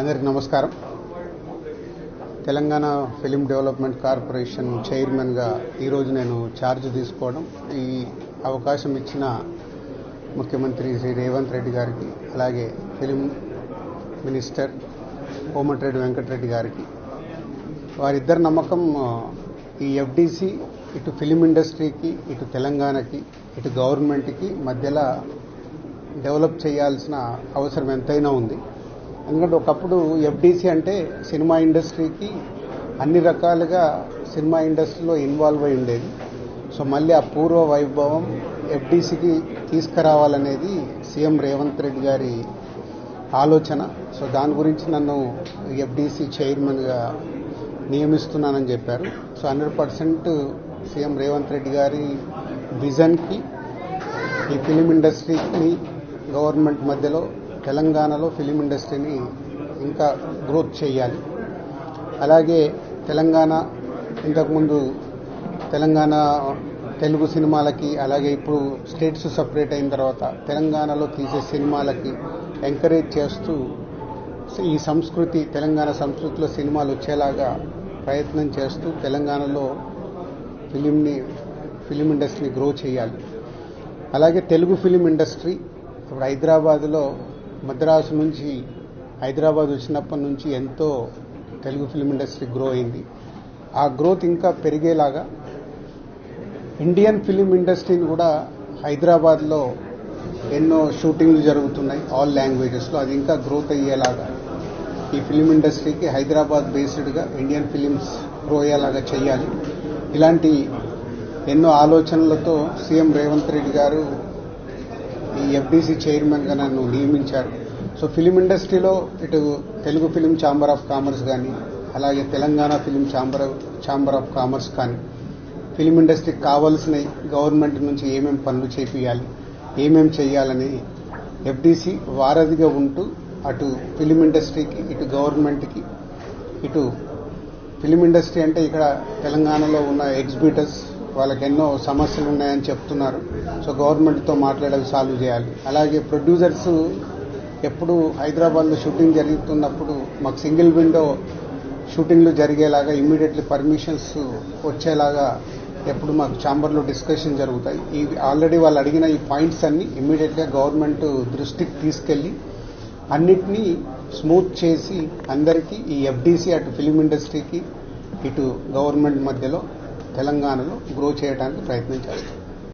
అందరికీ నమస్కారం. Telangana film development corporation చైర్మన్గా ఈరోజు నేను ఛార్జ్ తీసుకోవడం, ఈ అవకాశం ఇచ్చిన ముఖ్యమంత్రి శ్రీ రేవంత్ రెడ్డి గారికి, అలాగే ఫిలిం మినిస్టర్ కోమటిరెడ్డి వెంకటరెడ్డి గారికి, వారిద్దరి నమ్మకం ఈ ఎఫ్డీసీ ఇటు ఫిలిం ఇండస్ట్రీకి, ఇటు తెలంగాణకి, ఇటు గవర్నమెంట్కి మధ్యలో డెవలప్ చేయాల్సిన అవసరం ఎంతైనా ఉంది. ఎందుకంటే ఒకప్పుడు ఎఫ్డీసీ అంటే సినిమా ఇండస్ట్రీకి అన్ని రకాలుగా సినిమా ఇండస్ట్రీలో ఇన్వాల్వ్ అయి ఉండేది. సో మళ్ళీ ఆ పూర్వ వైభవం ఎఫ్డీసీకి తీసుకురావాలనేది సీఎం రేవంత్ రెడ్డి గారి ఆలోచన. సో దాని గురించి నన్ను ఎఫ్డీసీ చైర్మన్గా నియమిస్తున్నానని చెప్పారు. సో 100% సీఎం రేవంత్ రెడ్డి గారి విజన్కి ఈ ఫిలిం ఇండస్ట్రీని గవర్నమెంట్ మధ్యలో తెలంగాణలో ఫిలిం ఇండస్ట్రీని ఇంకా గ్రోత్ చేయాలి. అలాగే తెలంగాణ ఇంతకుముందు తెలంగాణ తెలుగు సినిమాలకి, అలాగే ఇప్పుడు స్టేట్స్ సపరేట్ అయిన తర్వాత తెలంగాణలో తీసే సినిమాలకి ఎంకరేజ్ చేస్తూ ఈ సంస్కృతి, తెలంగాణ సంస్కృతిలో సినిమాలు వచ్చేలాగా ప్రయత్నం చేస్తూ తెలంగాణలో ఫిలిం ఇండస్ట్రీని గ్రో చేయాలి. అలాగే తెలుగు ఫిలిం ఇండస్ట్రీ ఇప్పుడు హైదరాబాద్లో మద్రాసు నుంచి హైదరాబాద్ వచ్చినప్పటి నుంచి ఎంతో తెలుగు ఫిలిం ఇండస్ట్రీ గ్రో అయింది. ఆ గ్రోత్ ఇంకా పెరిగేలాగా ఇండియన్ ఫిలిం ఇండస్ట్రీని కూడా హైదరాబాద్లో ఎన్నో షూటింగ్లు జరుగుతున్నాయి ఆల్ లాంగ్వేజెస్లో, అది ఇంకా గ్రోత్ అయ్యేలాగా ఈ ఫిలిం ఇండస్ట్రీకి హైదరాబాద్ బేస్డ్గా ఇండియన్ ఫిలిమ్స్ గ్రో అయ్యేలాగా చేయాలి. ఇలాంటి ఎన్నో ఆలోచనలతో సీఎం రేవంత్ రెడ్డి గారు ఈ ఎఫ్డీసీ చైర్మన్గా నన్ను నియమించారు. సో ఫిలిం ఇండస్ట్రీలో ఇటు Telugu film chamber of commerce కానీ, అలాగే Telangana film chamber of commerce కానీ, ఫిలిం ఇండస్ట్రీకి కావాల్సిన గవర్నమెంట్ నుంచి ఏమేం పనులు చేపియాలి, ఏమేం చేయాలని ఎఫ్డీసీ వారధిగా ఉంటూ అటు ఫిలిం ఇండస్ట్రీకి, ఇటు గవర్నమెంట్కి, ఇటు ఫిలిం ఇండస్ట్రీ అంటే ఇక్కడ తెలంగాణలో ఉన్న ఎగ్జిబిటర్స్ వాళ్ళకి ఎన్నో సమస్యలు ఉన్నాయని చెప్తున్నారు. సో గవర్నమెంట్తో మాట్లాడాలి, సాల్వ్ చేయాలి. అలాగే ప్రొడ్యూసర్స్ ఎప్పుడు హైదరాబాద్లో షూటింగ్ జరుగుతున్నప్పుడు మాకు సింగిల్ విండో షూటింగ్లు జరిగేలాగా ఇమ్మీడియట్లీ పర్మిషన్స్ వచ్చేలాగా ఎప్పుడు మాకు ఛాంబర్లో డిస్కషన్ జరుగుతాయి. ఈ ఆల్రెడీ వాళ్ళు అడిగిన ఈ పాయింట్స్ అన్ని ఇమ్మీడియట్గా గవర్నమెంట్ దృష్టికి తీసుకెళ్లి అన్నిటినీ స్మూత్ చేసి అందరికీ ఈ ఎఫ్డీసీ అటు ఫిలిం ఇండస్ట్రీకి, ఇటు గవర్నమెంట్ మధ్యలో తెలంగాణలో గ్రో చేయడానికి ప్రయత్నం చేస్తాం.